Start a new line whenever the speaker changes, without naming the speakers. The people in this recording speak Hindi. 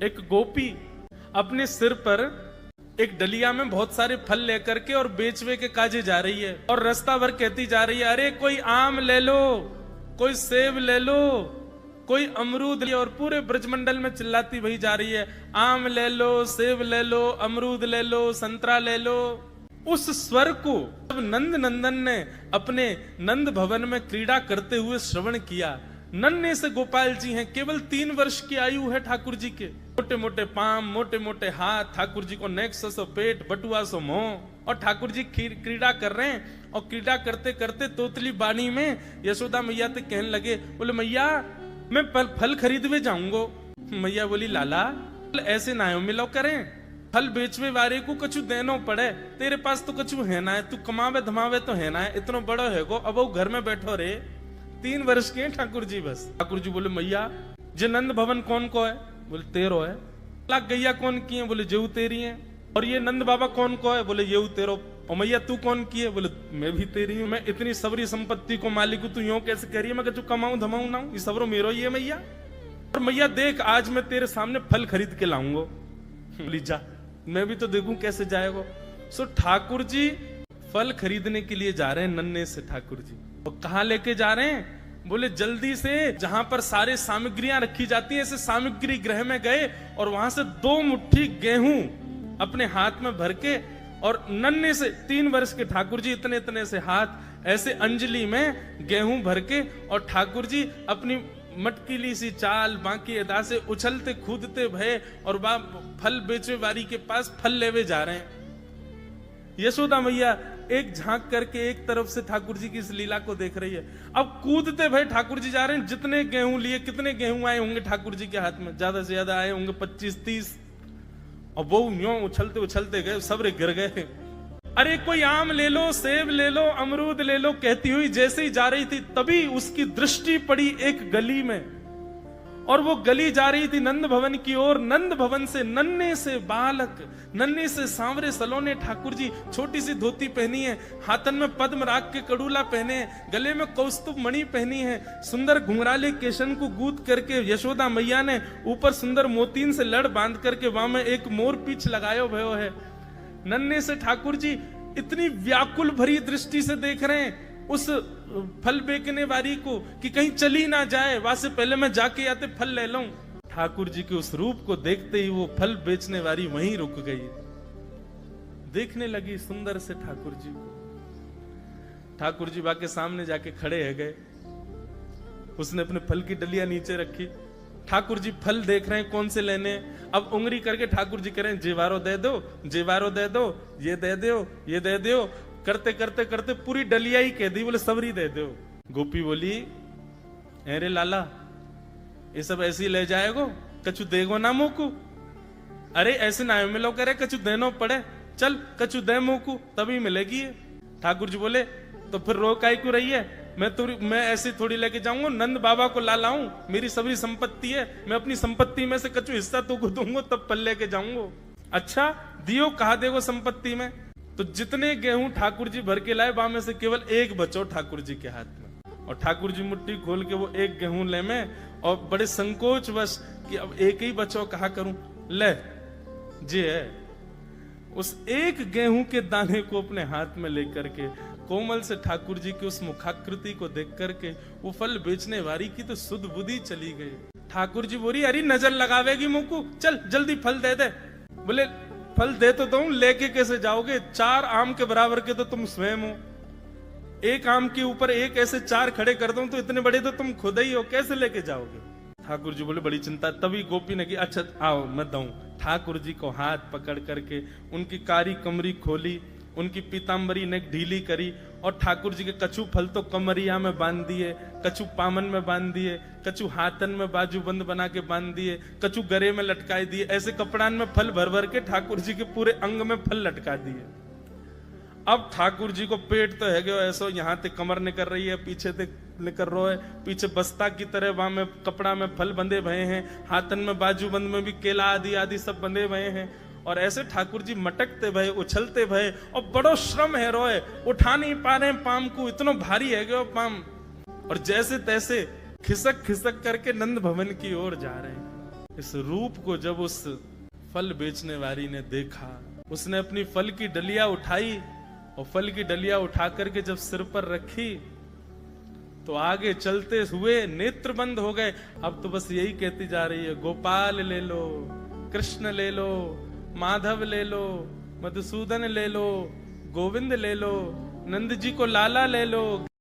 एक गोपी अपने सिर पर एक डलिया में बहुत सारे फल लेकर के और बेचवे के काजे जा रही है और रास्ता भर कहती जा रही है, अरे कोई आम ले लो, कोई सेब ले लो, कोई अमरूद ले लो। और पूरे ब्रजमंडल में चिल्लाती वही जा रही है, आम ले लो, सेब ले लो, अमरूद ले लो, संतरा ले लो। उस स्वर को जब नंद नंदन ने अपने नंद भवन में क्रीड़ा करते हुए श्रवण किया, नन्हे से गोपाल जी हैं, केवल 3 वर्ष की आयु है ठाकुर जी के, मोटे मोटे पाम, मोटे मोटे हाथ, ठाकुर जी को नेक्स सो पेट, बटुआ सो मुंह, और ठाकुर जी क्रीड़ा कर रहे हैं। और क्रीड़ा करते करते तोतली बाणी में यशोदा मैया से कहने लगे, बोले मैया मैं फल खरीदवे जाऊंगो। मैया बोली लाला ऐसे ना मिलो करें, फल बेचवे वाले को कछु देनो पड़े, तेरे पास तो कछु है ना है, तू कमावे धमावे तो है ना है, इतना बड़ो है गो, अब वो घर में बैठो रे। 3 वर्ष के ठाकुर जी बस। ठाकुर जी बोले मैया जे नंद भवन कौन को है? बोले तेरो है। लाख गैया कौन की है? बोले जेऊ तेरी है। और ये नंद बाबा कौन को है? बोले येऊ तेरो। और मैया तू कौन की है? बोले मैं भी तेरी हूँ। मैं इतनी सबरी संपत्ति को मालिक हूँ, तू यूं कैसे कह रही है? मैं कछु कमाऊं धमाऊं ना, ये सबरो मेरो ही है मैया। और मैया देख आज मैं तेरे सामने फल खरीद के लाऊंगा। बोली जा, मैं भी तो देखूं कैसे जाएगा। सो ठाकुर जी फल खरीदने के लिए जा रहे हैं नन्हे से ठाकुर जी। और कहाँ लेके जा रहे हैं? बोले जल्दी से जहां पर सारे सामग्रियां रखी जाती हैं, ऐसे सामग्री गृह में गए और वहां से 2 मुट्ठी गेहूं अपने हाथ में भर के, और नन्हे से 3 वर्ष के ठाकुर जी इतने इतने से हाथ ऐसे अंजलि में गेहूं भर के, और ठाकुर जी अपनी मटकीली सी चाल बाकी अदा से उछलते कूदते भय और फल बेचे वाली के पास फल लेवे जा रहे हैं। यशोदा मैया एक झांक करके एक तरफ से ठाकुर जी की इस लीला को देख रही है। अब कूदते भय ठाकुर जी जा रहे हैं। जितने गेहूं लिए, कितने गेहूं आए होंगे ठाकुर जी के हाथ में? ज्यादा से ज्यादा आए होंगे 25-30। और वो यूं उछलते उछलते गए, सब गिर गए। अरे कोई आम ले लो, सेब ले लो, अमरूद ले लो, कहती हुई जैसे ही जा रही थी तभी उसकी दृष्टि पड़ी एक गली में, और वो गली जा रही थी नंद भवन की ओर। नंद भवन से नन्हे से बालक, नन्हे से सांवरे सलोने ठाकुर जी, छोटी सी धोती पहनी है, हाथन में पद्म राग के कड़ूला पहने हैं, गले में कौस्तुभ मणि पहनी है, सुंदर घुंघराले केशन को गूंथ करके यशोदा मैया ने ऊपर सुंदर मोतीन से लड़ बांध करके वहां में एक मोर पीछ लगायो भयो है। नन्हे से ठाकुर जी इतनी व्याकुल भरी दृष्टि से देख रहे हैं उस फल बेचने वाली को कि कहीं चली ना जाए, वहां से पहले मैं जाके आते फल ले लूं। ठाकुर जी के उस रूप को देखते ही वो फल बेचने वाली वहीं रुक गई, देखने लगी सुंदर से ठाकुर जी को। ठाकुर जी बाके सामने जाके खड़े है गए। उसने अपने फल की डलिया नीचे रखी। ठाकुर जी फल देख रहे हैं कौन से लेने। अब उंगली करके ठाकुर जी कह रहे हैं जेवारो दे दो, जेवारो दे दो, ये दे दो, ये दे दो। करते करते करते पूरी डलिया ही कह दी। बोले सबरी दे दो। गोपी बोली अरे लाला ये सब ऐसे ही ले जाएगो, कछु देगो ना मोकू? अरे ऐसे ना मिलो करे, कछु देनो पड़े, चल कछु दे मोकू तभी मिलेगी ये। ठाकुर जी बोले तो फिर रो काई क्यों रही है? मैं ऐसे थोड़ी लेके जाऊंगा, नंद बाबा को ला लाऊं, मेरी सभी संपत्ति है, मैं अपनी संपत्ति में से कछु हिस्सा तो को दूंगा तब फल लेके जाऊंगा। अच्छा दियो, कहा देगो संपत्ति में? तो जितने गेहूं ठाकुर जी भर के लाए वहां में से केवल एक बचो ठाकुर जी के हाथ में। और ठाकुर जी मुट्ठी खोल के वो एक गेहूं ले में, और बड़े संकोच वश कि अब एक ही बचो, कहा करूं, ले जे है उस एक गेहूं के दाने को अपने हाथ में लेकर के कोमल से ठाकुर जी की उस मुखाकृति को देख करके वो फल बेचने वाली की तो सुध बुद्धि चली गई। ठाकुर जी बोली अरे नजर लगावेगी मुकू, चल जल्दी फल दे दे। बोले फल दे तो दूं, लेके कैसे जाओगे? 4 आम के बराबर के तो तुम स्वयं हो, एक आम के ऊपर एक ऐसे 4 खड़े कर दूं तो इतने बड़े तो तुम खुद ही हो, कैसे लेके जाओगे? ठाकुर जी बोले बड़ी चिंता। तभी गोपी ने की अच्छा आओ मैं दूं। ठाकुर जी को हाथ पकड़ करके उनकी कारी कमरी खोली, उनकी पीताम्बरी ने ढीली करी, और ठाकुर जी के कछु फल तो कमरिया में बांध दिए, कछु पामन में बांध दिए, कछु हाथन में बाजू बंद बना के बांध दिए, कछु गरे में लटकाई दिए। ऐसे कपड़ान में फल भर भर के ठाकुर जी के पूरे अंग में फल लटका दिए। अब ठाकुर जी को पेट तो है गयो ऐसो, यहाँ ते कमर निकल रही है, पीछे ते निकल रहा है, पीछे बस्ता की तरह वहां में कपड़ा में फल बंधे भये हैं, हाथन में बाजू बंद में भी केला आदि आदि सब बंधे भये हैं। और ऐसे ठाकुर जी मटकते भये, उछलते भये, और बड़ो श्रम है रोए, उठा नहीं पा रहे पाम को, इतना भारी है गयो पाम। और जैसे तैसे खिसक खिसक करके नंद भवन की ओर जा रहे हैं। इस रूप को जब उस फल बेचने वाली ने देखा, उसने अपनी फल की डलिया उठाई और फल की डलिया उठा करके जब सिर पर रखी तो आगे चलते हुए नेत्र बंद हो गए। अब तो बस यही कहती जा रही है, गोपाल ले लो, कृष्ण ले लो, माधव ले लो, मधुसूदन ले लो, गोविंद ले लो, नंद जी को लाला ले लो।